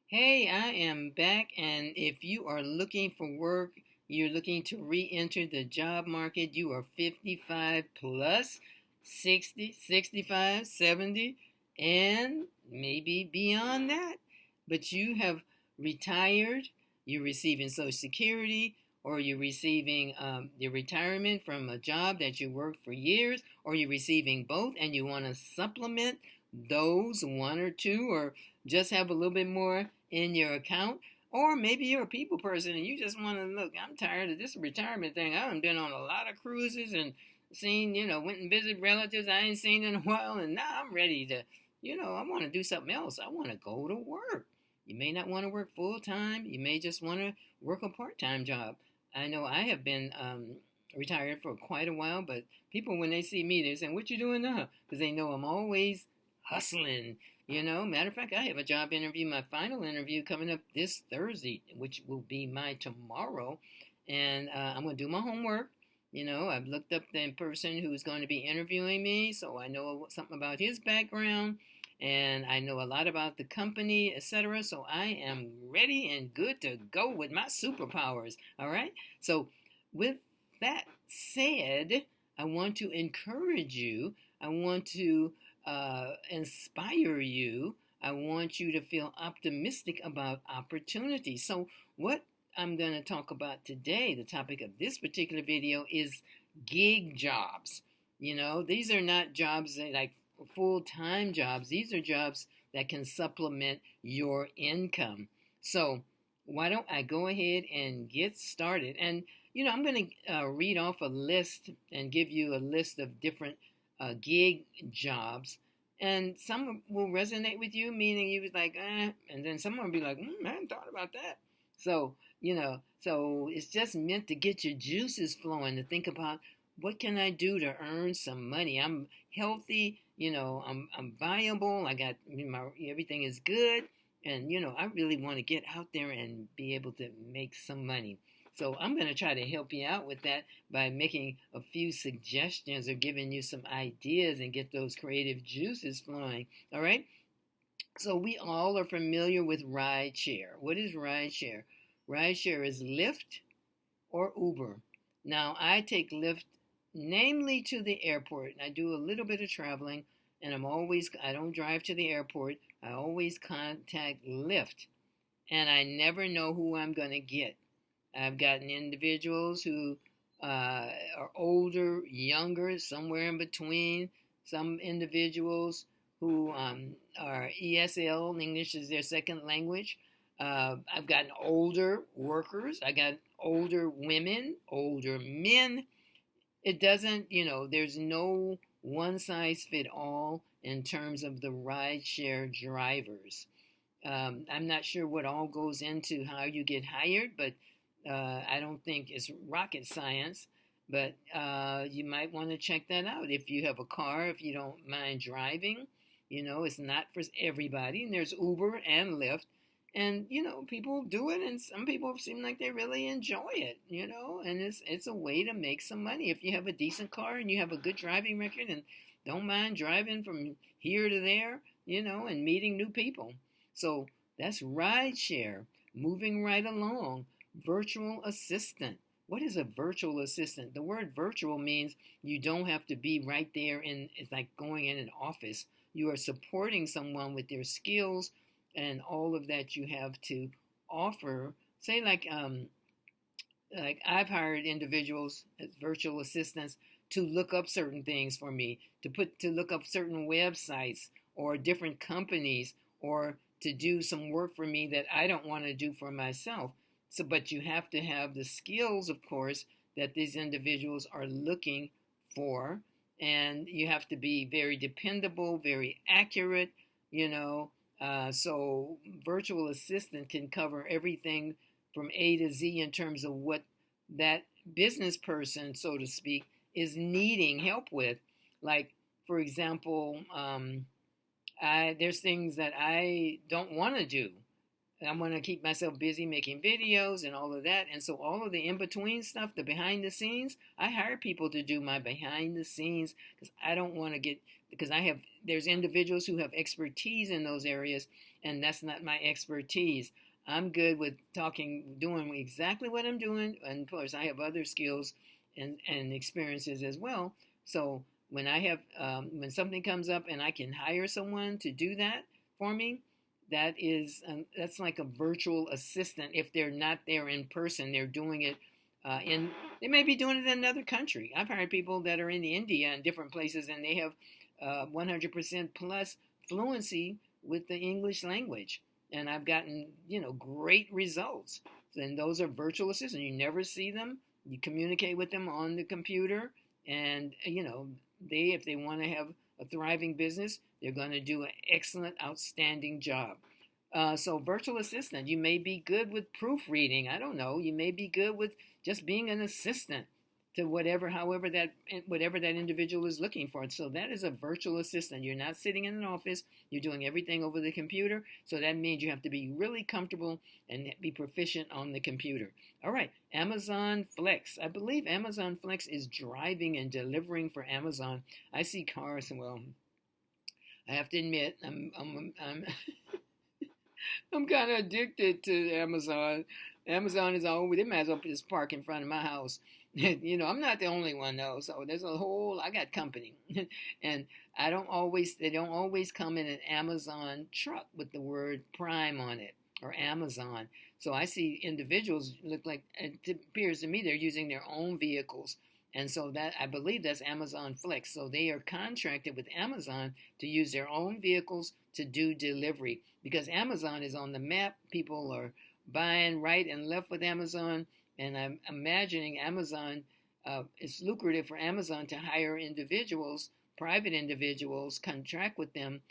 Hey, I am back, and if you are looking for work, you're looking to re-enter the job market, you are 55 plus, 60, 65, 70, and maybe beyond that. But you have retired, you're receiving Social Security, or you're receiving your retirement from a job that you worked for years, or you're receiving both, and you want to supplement those one or two, or just have a little bit more in your account. Or maybe you're a people person and you just want to look, I'm tired of this retirement thing. I've been on a lot of cruises and seen, went and visited relatives I ain't seen in a while. And now I'm ready to, I want to do something else. I want to go to work. You may not want to work full time. You may just want to work a part time job. I know I have been retired for quite a while, but people, when they see me, they're saying, "What you doing now?" Because they know I'm always hustling. Matter of fact, I have a job interview, my final interview coming up this Thursday, which will be my tomorrow. And I'm going to do my homework. I've looked up the person who's going to be interviewing me, so I know something about his background and I know a lot about the company, etc. So I am ready and good to go with my superpowers. All right. So, with that said, I want to encourage you. I want to inspire you. I want you to feel optimistic about opportunities. So, what I'm going to talk about today, the topic of this particular video, is gig jobs. These are not jobs like full-time jobs. These are jobs that can supplement your income. So, why don't I go ahead and get started? And I'm going to read off a list and give you a list of different gig jobs. And some will resonate with you, meaning you was like, and then someone will be like, I hadn't thought about that. So, so it's just meant to get your juices flowing, to think about what can I do to earn some money. I'm healthy, I'm viable, I got everything is good, and I really want to get out there and be able to make some money. So I'm going to try to help you out with that by making a few suggestions or giving you some ideas and get those creative juices flowing. All right. So we all are familiar with rideshare. What is rideshare? Rideshare is Lyft or Uber. Now I take Lyft namely to the airport. I do a little bit of traveling and I don't drive to the airport. I always contact Lyft and I never know who I'm going to get. I've gotten individuals who are older, younger, somewhere in between. Some individuals who are ESL, English is their second language. I've gotten older workers. I got older women, older men. It doesn't, there's no one size fit all in terms of the rideshare drivers. I'm not sure what all goes into how you get hired, but I don't think it's rocket science, but you might want to check that out. If you have a car, if you don't mind driving, it's not for everybody. And there's Uber and Lyft. And, people do it, and some people seem like they really enjoy it, and it's a way to make some money. If you have a decent car and you have a good driving record and don't mind driving from here to there, and meeting new people. So that's rideshare, moving right along. Virtual assistant. What is a virtual assistant? The word virtual means you don't have to be right there it's like going in an office. You are supporting someone with their skills and all of that you have to offer. Say like I've hired individuals as virtual assistants to look up certain things for me, to look up certain websites or different companies, or to do some work for me that I don't want to do for myself. So, but you have to have the skills, of course, that these individuals are looking for, and you have to be very dependable, very accurate, so virtual assistant can cover everything from A to Z in terms of what that business person, so to speak, is needing help with. Like, for example, there's things that I don't want to do. I want to keep myself busy making videos and all of that. And so all of the in-between stuff, the behind the scenes, I hire people to do my behind the scenes because I don't want to get, because there's individuals who have expertise in those areas, and that's not my expertise. I'm good with doing exactly what I'm doing. And of course, I have other skills and experiences as well. So when something comes up and I can hire someone to do that for me, that's like a virtual assistant. If they're not there in person, they're doing it they may be doing it in another country. I've hired people that are in India and different places, and they have 100% plus fluency with the English language, and I've gotten great results. And those are virtual assistants. You never see them. You communicate with them on the computer, and if they want to have a thriving business, they're going to do an excellent, outstanding job. So virtual assistant, you may be good with proofreading. I don't know. You may be good with just being an assistant to whatever that individual is looking for. So that is a virtual assistant. You're not sitting in an office. You're doing everything over the computer. So that means you have to be really comfortable and be proficient on the computer. All right, Amazon Flex. I believe Amazon Flex is driving and delivering for Amazon. I see cars. Well, I have to admit, I'm I'm kind of addicted to Amazon. Amazon is always, they might as well just park in front of my house. I'm not the only one though. So I got company. And they don't always come in an Amazon truck with the word Prime on it or Amazon. So I see individuals look like, it appears to me they're using their own vehicles. And so that, I believe that's Amazon Flex. So they are contracted with Amazon to use their own vehicles to do delivery because Amazon is on the map. People are buying right and left with Amazon. And I'm imagining Amazon, it's lucrative for Amazon to hire individuals, private individuals, contract with them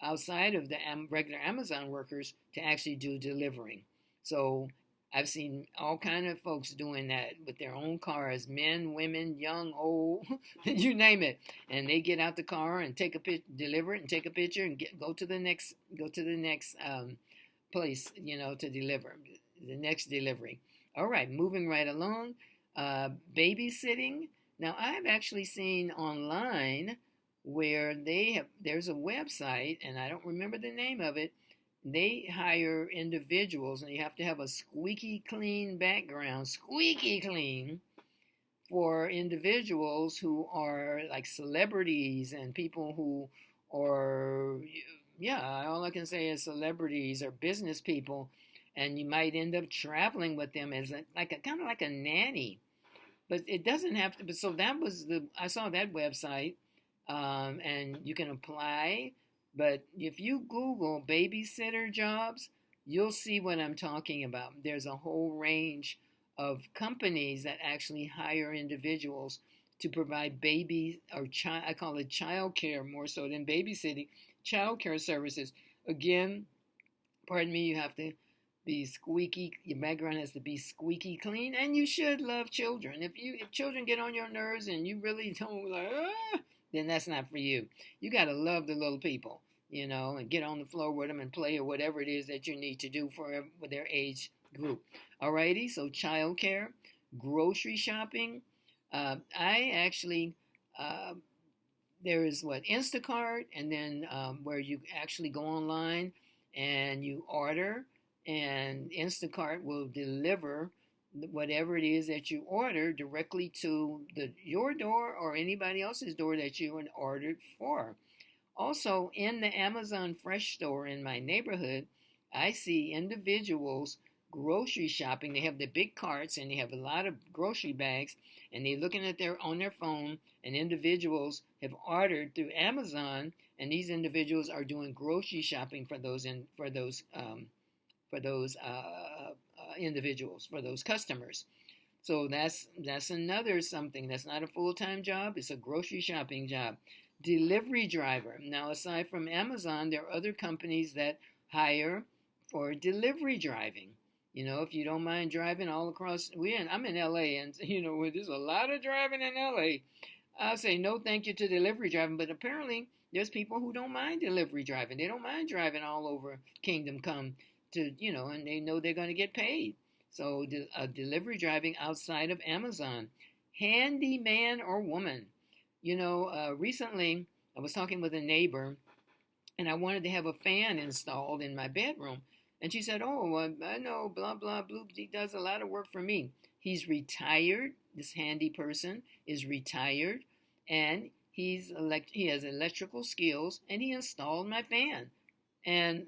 outside of the regular Amazon workers to actually do delivering. So I've seen all kind of folks doing that with their own cars, men, women, young, old, you name it. And they get out the car and take a picture, deliver it, and take a picture, and go to the next place, to deliver the next delivery. All right, moving right along. Babysitting. Now, I've actually seen online where there's a website, and I don't remember the name of it. They hire individuals, and you have to have a squeaky clean background, squeaky clean, for individuals who are like celebrities and people who are, all I can say is celebrities or business people, and you might end up traveling with them as kind of like a nanny. But it doesn't have to. So I saw that website, and you can apply. But if you Google babysitter jobs, you'll see what I'm talking about. There's a whole range of companies that actually hire individuals to provide I call it childcare more so than babysitting, childcare services. Again, pardon me, you have to be your background has to be squeaky clean, and you should love children. If children get on your nerves and you really don't then that's not for you. You got to love the little people, and get on the floor with them and play or whatever it is that you need to do for their age group. Alrighty, so childcare, grocery shopping. I actually, there is Instacart, and then where you actually go online and you order, and Instacart will deliver whatever it is that you order directly to your door or anybody else's door that you ordered for. Also, in the Amazon Fresh store in my neighborhood, I see individuals grocery shopping. They have the big carts and they have a lot of grocery bags, and they're looking at on their phone, and individuals have ordered through Amazon, and these individuals are doing grocery shopping for those individuals, for those customers. So that's another something. That's not a full-time job. It's a grocery shopping job. Delivery driver. Now, aside from Amazon, there are other companies that hire for delivery driving. If you don't mind driving all across, I'm in LA, and there's a lot of driving in LA. I'll say no thank you to delivery driving, but apparently there's people who don't mind delivery driving. They don't mind driving all over Kingdom Come and they know they're going to get paid. So delivery driving outside of Amazon. Handyman or woman. Recently I was talking with a neighbor, and I wanted to have a fan installed in my bedroom. And she said, "Oh, I know, blah, blah, blah. He does a lot of work for me." He's retired. This handy person is retired, and he has electrical skills, and he installed my fan. And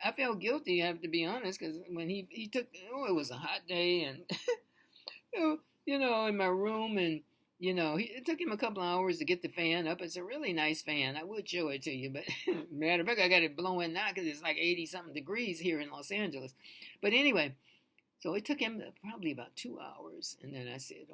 I felt guilty, I have to be honest, because when he took, it was a hot day, and in my room, and it took him a couple of hours to get the fan up. It's a really nice fan. I would show it to you, but matter of fact, I got it blowing now because it's like 80 something degrees here in Los Angeles. But anyway, so it took him probably about 2 hours, and then I said,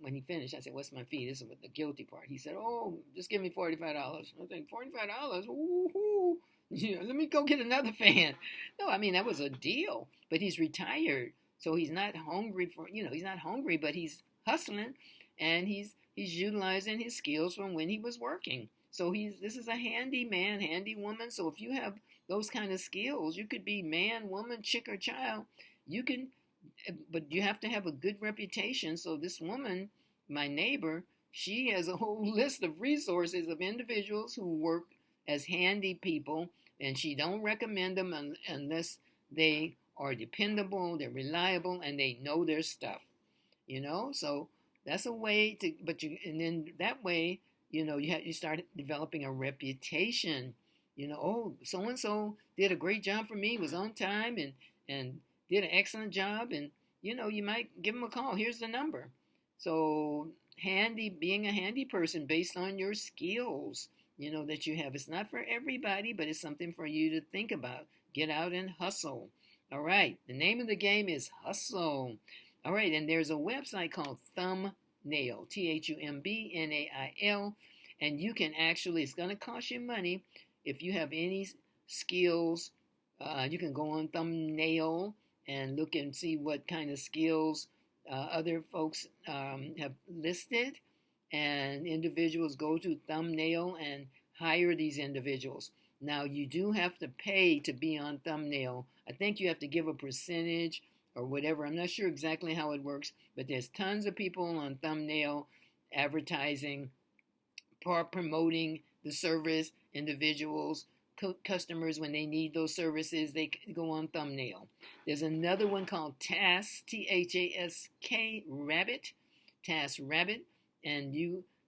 when he finished, I said, "What's my fee?" This is the guilty part. He said, "Oh, just give me $45." I think $45. Woohoo! Let me go get another fan. No, I mean that was a deal. But he's retired, so he's not hungry he's not hungry, but he's hustling, and he's utilizing his skills from when he was working. So this is a handy man, handy woman. So if you have those kind of skills, you could be man, woman, chick, or child. You can, but you have to have a good reputation. So this woman, my neighbor, she has a whole list of resources of individuals who work as handy people, and she don't recommend them unless they are dependable, they're reliable, and they know their stuff. So that's a way to, and then that way, you start developing a reputation. Oh, so and so did a great job for me, was on time, and did an excellent job, and you might give them a call. Here's the number. So being a handy person based on your skills, that you have. It's not for everybody, but it's something for you to think about. Get out and hustle. All right. The name of the game is hustle. All right. And there's a website called Thumbnail, Thumbnail. And you can actually, it's going to cost you money. If you have any skills, you can go on Thumbnail and look and see what kind of skills other folks have listed. And individuals go to Thumbnail and hire these individuals. Now, you do have to pay to be on Thumbnail. I think you have to give a percentage or whatever. I'm not sure exactly how it works, but there's tons of people on Thumbnail advertising, promoting the service. Individuals, customers, when they need those services, they go on Thumbnail. There's another one called Task, Task Rabbit, Task Rabbit. And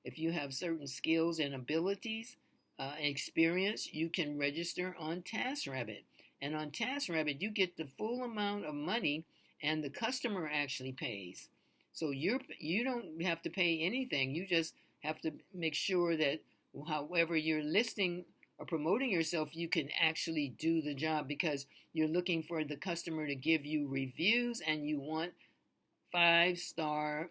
if you have certain skills and abilities, experience, you can register on TaskRabbit. And on TaskRabbit, you get the full amount of money, and the customer actually pays. So you don't have to pay anything. You just have to make sure that however you're listing or promoting yourself, you can actually do the job, because you're looking for the customer to give you reviews, and you want 5-star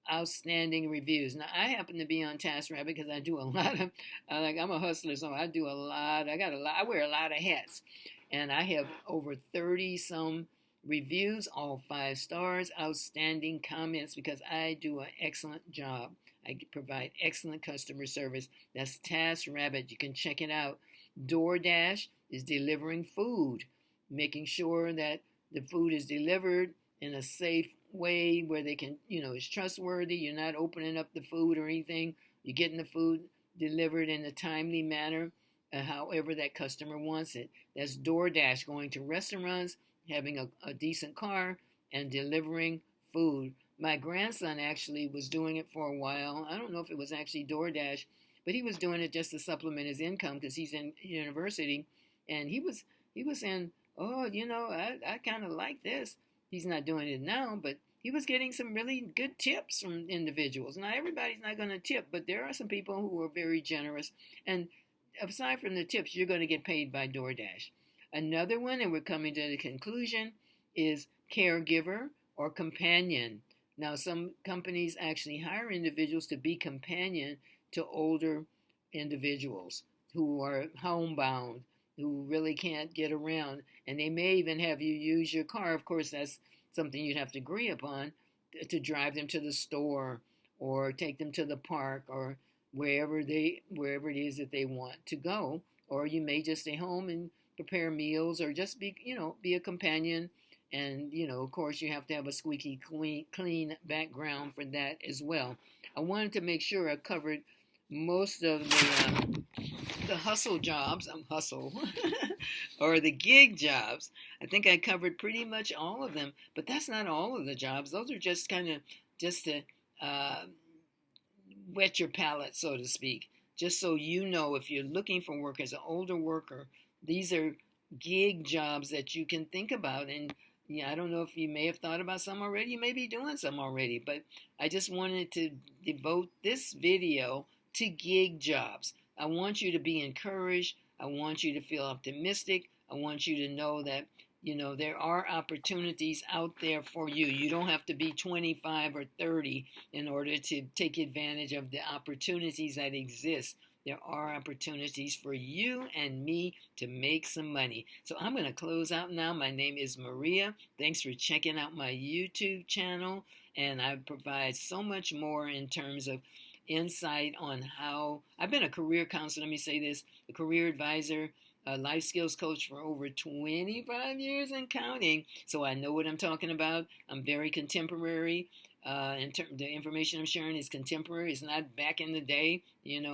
outstanding reviews. Now, I happen to be on TaskRabbit because I do a lot of, I'm a hustler, so I wear a lot of hats. And I have over 30 some reviews, all 5 stars, outstanding comments, because I do an excellent job. I provide excellent customer service. That's TaskRabbit. You can check it out. DoorDash is delivering food, making sure that the food is delivered in a safe way where they can, it's trustworthy. You're not opening up the food or anything. You're getting the food delivered in a timely manner, however that customer wants it. That's DoorDash, going to restaurants, having a decent car, and delivering food. My grandson actually was doing it for a while. I don't know if it was actually DoorDash, but he was doing it just to supplement his income because he's in university. And he was saying, "Oh, I kind of like this." He's not doing it now, but he was getting some really good tips from individuals. Now, everybody's not going to tip, but there are some people who are very generous. And aside from the tips, you're going to get paid by DoorDash. Another one, and we're coming to the conclusion, is caregiver or companion. Now, some companies actually hire individuals to be companion to older individuals who are homebound, who really can't get around, and they may even have you use your car. Of course, that's something you'd have to agree upon, to drive them to the store or take them to the park or wherever it is that they want to go. Or you may just stay home and prepare meals or just be a companion. And, of course, you have to have a squeaky clean background for that as well. I wanted to make sure I covered most of the hustle jobs, hustle, or the gig jobs. I think I covered pretty much all of them, but that's not all of the jobs. Those are just kind of just to uh, whet your palate, so to speak. Just so you know, if you're looking for work as an older worker, these are gig jobs that you can think about. And yeah, I don't know if you may have thought about some already. You may be doing some already, but I just wanted to devote this video to gig jobs. I want you to be encouraged. I want you to feel optimistic. I want you to know that, there are opportunities out there for you. You don't have to be 25 or 30 in order to take advantage of the opportunities that exist. There are opportunities for you and me to make some money. So I'm going to close out now. My name is Maria. Thanks for checking out my YouTube channel. And I provide so much more in terms of insight on how I've been a career counselor. Let me say this, a career advisor, a life skills coach for over 25 years and counting. So I know what I'm talking about. I'm very contemporary. The information I'm sharing is contemporary. It's not back in the day,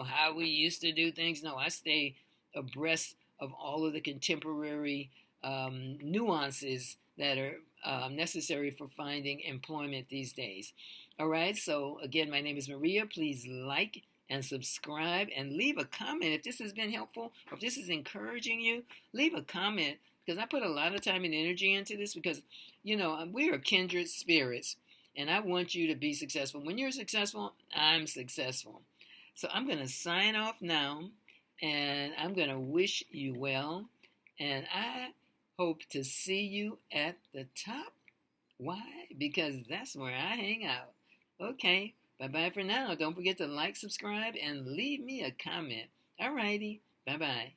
how we used to do things. No, I stay abreast of all of the contemporary nuances that are necessary for finding employment these days. All right, so again, my name is Maria. Please like and subscribe and leave a comment. If this has been helpful or if this is encouraging you, leave a comment, because I put a lot of time and energy into this because, we are kindred spirits and I want you to be successful. When you're successful, I'm successful. So I'm going to sign off now and I'm going to wish you well. And I hope to see you at the top. Why? Because that's where I hang out. Okay, bye-bye for now. Don't forget to like, subscribe, and leave me a comment. Alrighty, bye-bye.